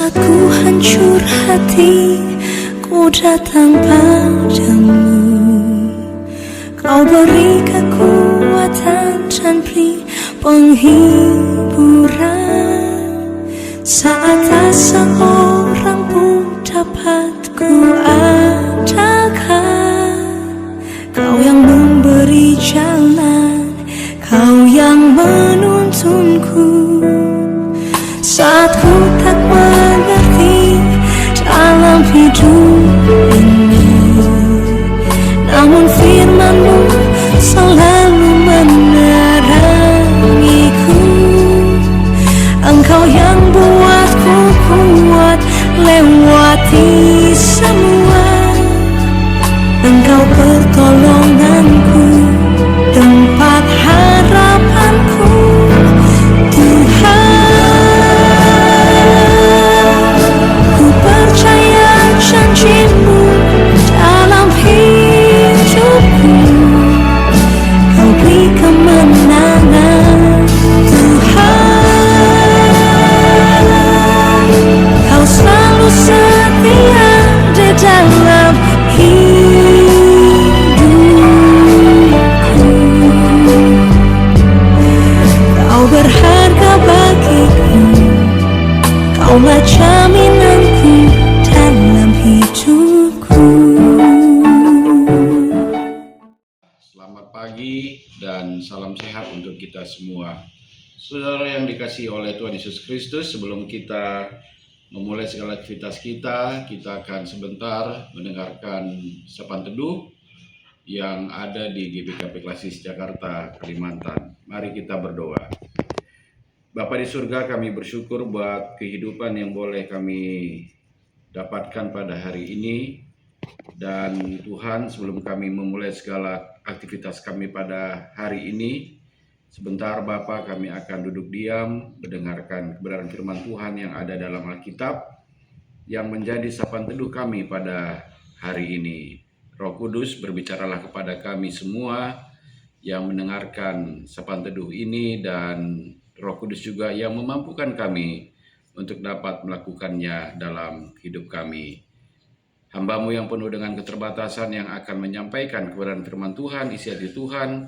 Saat ku hancur hati, ku datang padamu. Kau beri kekuatan dan beri penghiburan. Saat tak seorang pun dapat ku andalkan, Kau yang memberi jalan, Kau yang menuntunku. Saat ku tak mengerti dalam hidup ini, namun firman-Mu selalu menerangiku. Engkau yang buatku kuat lewati semua. Engkau pertolonganku, tempat harapanku, Tuhan. Ku percaya janji-Mu dalam hidupku. Kau beri kemenangan, Tuhan. Kau selalu setia di dalam hidupku. Kau berharga bagiku, Kaulah jaminanku dalam hidupku. Selamat pagi dan salam sehat untuk kita semua. Saudara yang dikasihi oleh Tuhan Yesus Kristus, sebelum kita memulai segala aktivitas kita akan sebentar mendengarkan sapaan teduh yang ada di GBKP Klasis Jakarta, Kalimantan. Mari kita berdoa. Bapa di surga, kami bersyukur buat kehidupan yang boleh kami dapatkan pada hari ini. Dan Tuhan, sebelum kami memulai segala aktivitas kami pada hari ini, sebentar Bapa, kami akan duduk diam mendengarkan kebenaran firman Tuhan yang ada dalam Alkitab yang menjadi sapaan teduh kami pada hari ini. Roh Kudus, berbicaralah kepada kami semua yang mendengarkan sapaan teduh ini, dan Roh Kudus juga yang memampukan kami untuk dapat melakukannya dalam hidup kami. Hamba-Mu yang penuh dengan keterbatasan yang akan menyampaikan kebenaran firman Tuhan, isi hati Tuhan,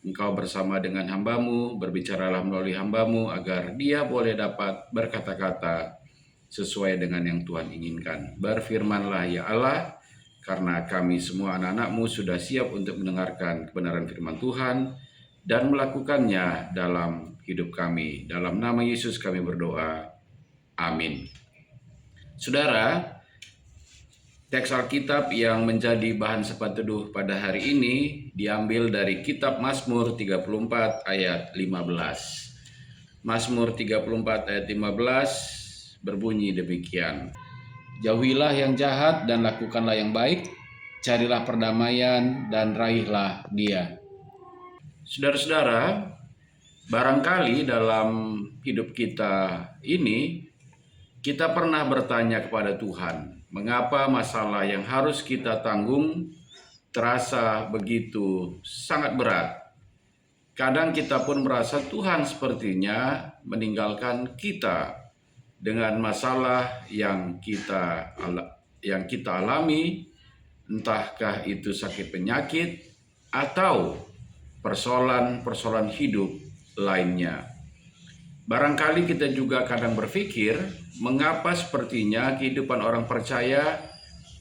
Engkau bersama dengan hamba-Mu, berbicaralah melalui hamba-Mu agar dia boleh dapat berkata-kata sesuai dengan yang Tuhan inginkan. Berfirmanlah ya Allah, karena kami semua anak-anak-Mu sudah siap untuk mendengarkan kebenaran firman Tuhan dan melakukannya dalam hidup kami. Dalam nama Yesus kami berdoa. Amin. Saudara, teks Alkitab yang menjadi bahan sapaan teduh pada hari ini diambil dari kitab Mazmur 34 ayat 15. Mazmur 34 ayat 15 berbunyi demikian. Jauhilah yang jahat dan lakukanlah yang baik, carilah perdamaian dan raihlah dia. Saudara-saudara, barangkali dalam hidup kita ini kita pernah bertanya kepada Tuhan, mengapa masalah yang harus kita tanggung terasa begitu sangat berat? Kadang kita pun merasa Tuhan sepertinya meninggalkan kita dengan masalah yang kita alami, entahkah itu sakit penyakit atau persoalan-persoalan hidup lainnya. Barangkali kita juga kadang berpikir, mengapa sepertinya kehidupan orang percaya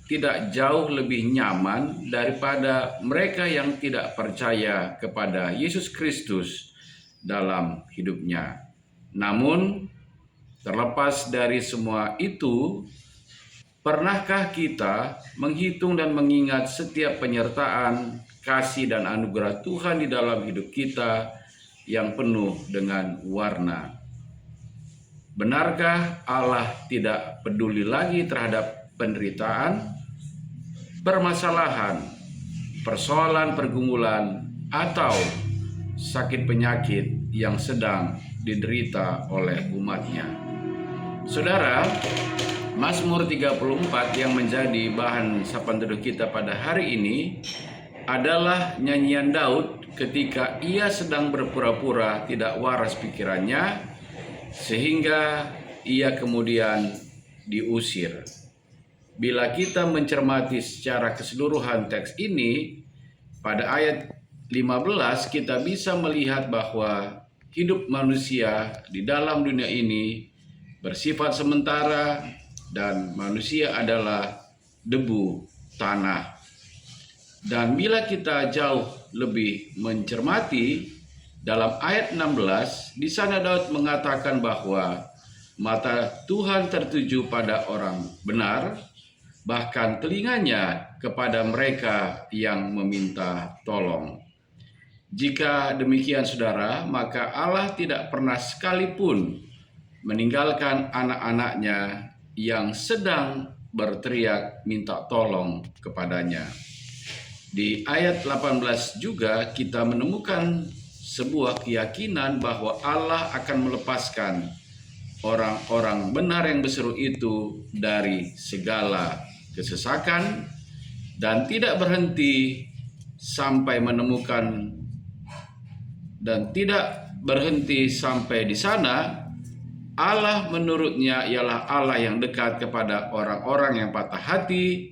tidak jauh lebih nyaman daripada mereka yang tidak percaya kepada Yesus Kristus dalam hidupnya. Namun, terlepas dari semua itu, pernahkah kita menghitung dan mengingat setiap penyertaan, kasih dan anugerah Tuhan di dalam hidup kita yang penuh dengan warna? Benarkah Allah tidak peduli lagi terhadap penderitaan, permasalahan, persoalan, pergumulan, atau sakit penyakit yang sedang diderita oleh umatnya? Saudara, Mazmur 34 yang menjadi bahan sapaan teduh kita pada hari ini adalah nyanyian Daud ketika ia sedang berpura-pura tidak waras pikirannya, sehingga ia kemudian diusir. Bila kita mencermati secara keseluruhan teks ini, pada ayat 15 kita bisa melihat bahwa hidup manusia di dalam dunia ini bersifat sementara dan manusia adalah debu tanah. Dan bila kita jauh lebih mencermati dalam ayat 16, di sana Daud mengatakan bahwa mata Tuhan tertuju pada orang benar, bahkan telinganya kepada mereka yang meminta tolong. Jika demikian saudara, maka Allah tidak pernah sekalipun meninggalkan anak-anaknya yang sedang berteriak minta tolong kepadanya. Di ayat 18 juga kita menemukan sebuah keyakinan bahwa Allah akan melepaskan orang-orang benar yang berseru itu dari segala kesesakan dan tidak berhenti sampai menemukan dan tidak berhenti sampai di sana. Allah menurutnya ialah Allah yang dekat kepada orang-orang yang patah hati,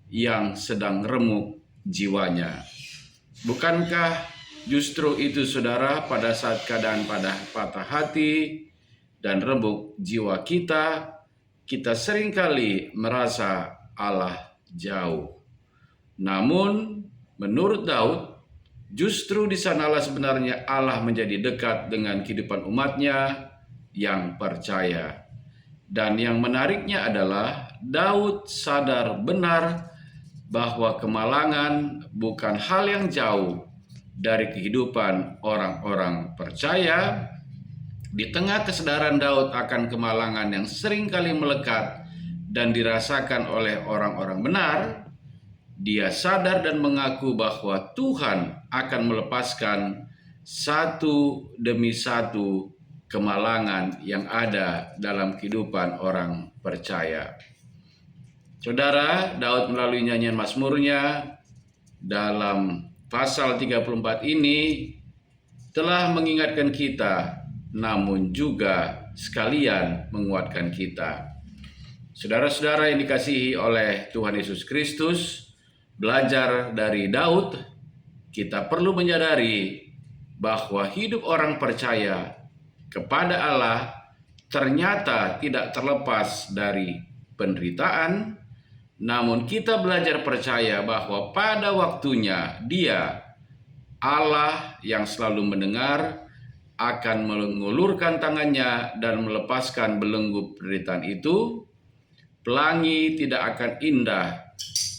yang sedang remuk jiwanya. Bukankah justru itu saudara, pada saat keadaan pada patah hati dan remuk jiwa kita seringkali merasa Allah jauh. Namun menurut Daud, justru di sanalah sebenarnya Allah menjadi dekat dengan kehidupan umatnya yang percaya. Dan yang menariknya adalah Daud sadar benar bahwa kemalangan bukan hal yang jauh dari kehidupan orang-orang percaya. Di tengah kesadaran Daud akan kemalangan yang seringkali melekat dan dirasakan oleh orang-orang benar, dia sadar dan mengaku bahwa Tuhan akan melepaskan satu demi satu kemalangan yang ada dalam kehidupan orang percaya. Saudara, Daud melalui nyanyian mazmurnya dalam pasal 34 ini telah mengingatkan kita, namun juga sekalian menguatkan kita. Saudara-saudara yang dikasihi oleh Tuhan Yesus Kristus, belajar dari Daud, kita perlu menyadari bahwa hidup orang percaya kepada Allah ternyata tidak terlepas dari penderitaan, namun kita belajar percaya bahwa pada waktunya Dia, Allah yang selalu mendengar, akan mengulurkan tangannya dan melepaskan belenggu penderitaan itu. Pelangi tidak akan indah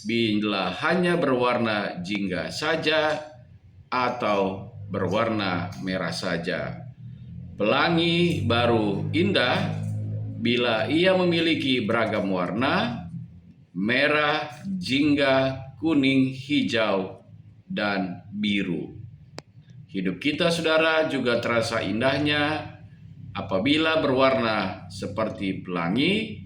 bila hanya berwarna jingga saja atau berwarna merah saja. Pelangi baru indah bila ia memiliki beragam warna: merah, jingga, kuning, hijau, dan biru. Hidup kita, saudara, juga terasa indahnya apabila berwarna seperti pelangi.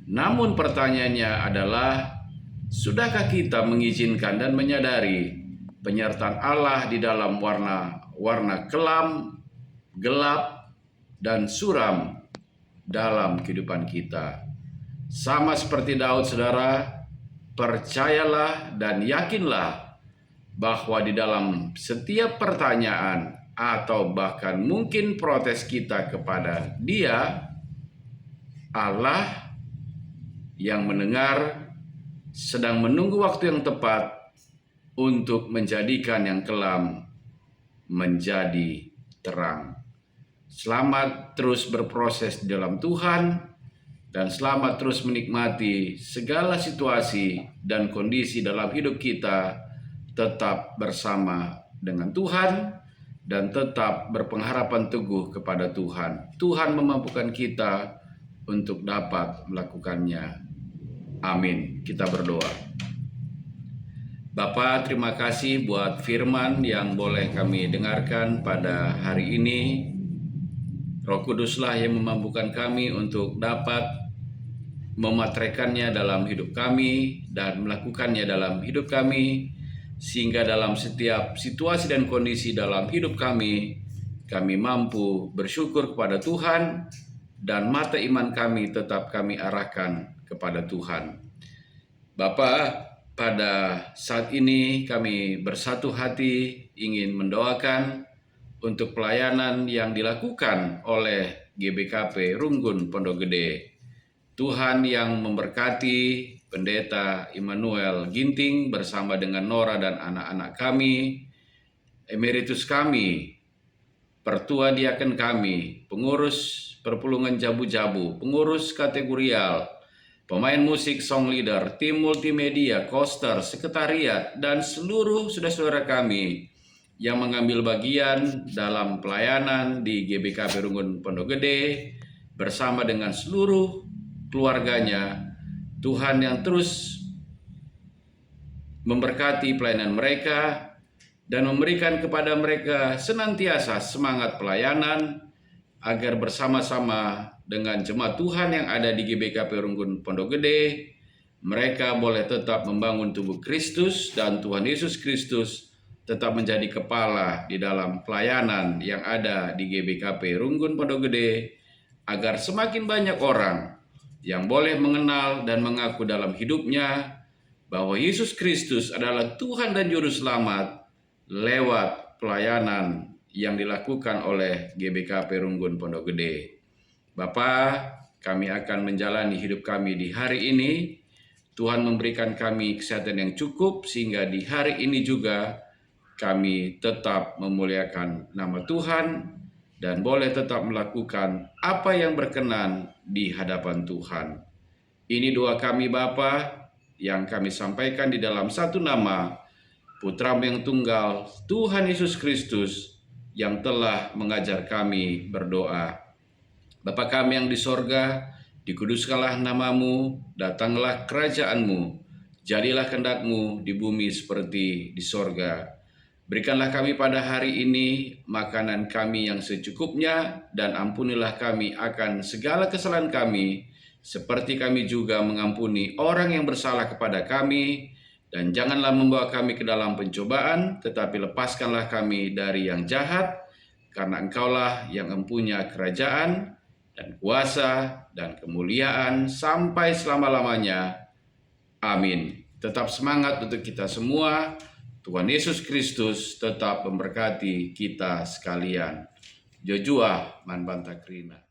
Namun pertanyaannya adalah, sudahkah kita mengizinkan dan menyadari penyertaan Allah di dalam warna kelam, gelap, dan suram dalam kehidupan kita? Sama seperti Daud, saudara, percayalah dan yakinlah bahwa di dalam setiap pertanyaan atau bahkan mungkin protes kita kepada Dia, Allah yang mendengar sedang menunggu waktu yang tepat untuk menjadikan yang kelam menjadi terang. Selamat terus berproses di dalam Tuhan, dan selamat terus menikmati segala situasi dan kondisi dalam hidup kita, tetap bersama dengan Tuhan dan tetap berpengharapan teguh kepada Tuhan. Tuhan memampukan kita untuk dapat melakukannya. Amin. Kita berdoa. Bapa, terima kasih buat firman yang boleh kami dengarkan pada hari ini. Roh Kuduslah yang memampukan kami untuk dapat mematrekkannya dalam hidup kami dan melakukannya dalam hidup kami, sehingga dalam setiap situasi dan kondisi dalam hidup kami mampu bersyukur kepada Tuhan dan mata iman kami tetap kami arahkan kepada Tuhan. Bapa, pada saat ini kami bersatu hati ingin mendoakan untuk pelayanan yang dilakukan oleh GBKP Runggun Pondok Gede. Tuhan yang memberkati Pendeta Immanuel Ginting bersama dengan Nora dan anak-anak kami, emeritus kami, pertua diaken kami, pengurus perpulungan Jabu-Jabu, pengurus kategorial, pemain musik, song leader, tim multimedia, koster, sekretariat, dan seluruh saudara-saudara kami yang mengambil bagian dalam pelayanan di GBKP Runggun Pondok Gede bersama dengan seluruh keluarganya. Tuhan yang terus memberkati pelayanan mereka dan memberikan kepada mereka senantiasa semangat pelayanan agar bersama-sama dengan jemaat Tuhan yang ada di GBKP Runggun Pondok Gede, mereka boleh tetap membangun tubuh Kristus dan Tuhan Yesus Kristus tetap menjadi kepala di dalam pelayanan yang ada di GBKP Runggun Pondok Gede, agar semakin banyak orang yang boleh mengenal dan mengaku dalam hidupnya bahwa Yesus Kristus adalah Tuhan dan Juru Selamat lewat pelayanan yang dilakukan oleh GBKP Runggun Pondok Gede. Bapa, kami akan menjalani hidup kami di hari ini. Tuhan memberikan kami kesehatan yang cukup sehingga di hari ini juga kami tetap memuliakan nama Tuhan dan boleh tetap melakukan apa yang berkenan di hadapan Tuhan. Ini doa kami Bapa yang kami sampaikan di dalam satu nama Putra-Mu yang tunggal, Tuhan Yesus Kristus, yang telah mengajar kami berdoa. Bapa kami yang di sorga, dikuduskanlah namamu, datanglah kerajaan-Mu, jadilah kehendak-Mu di bumi seperti di sorga. Berikanlah kami pada hari ini makanan kami yang secukupnya, dan ampunilah kami akan segala kesalahan kami, seperti kami juga mengampuni orang yang bersalah kepada kami. Dan janganlah membawa kami ke dalam pencobaan, tetapi lepaskanlah kami dari yang jahat, karena Engkaulah yang mempunyai kerajaan, dan kuasa, dan kemuliaan, sampai selama-lamanya. Amin. Tetap semangat untuk kita semua. Tuhan Yesus Kristus tetap memberkati kita sekalian. Jojua Manbantakrina.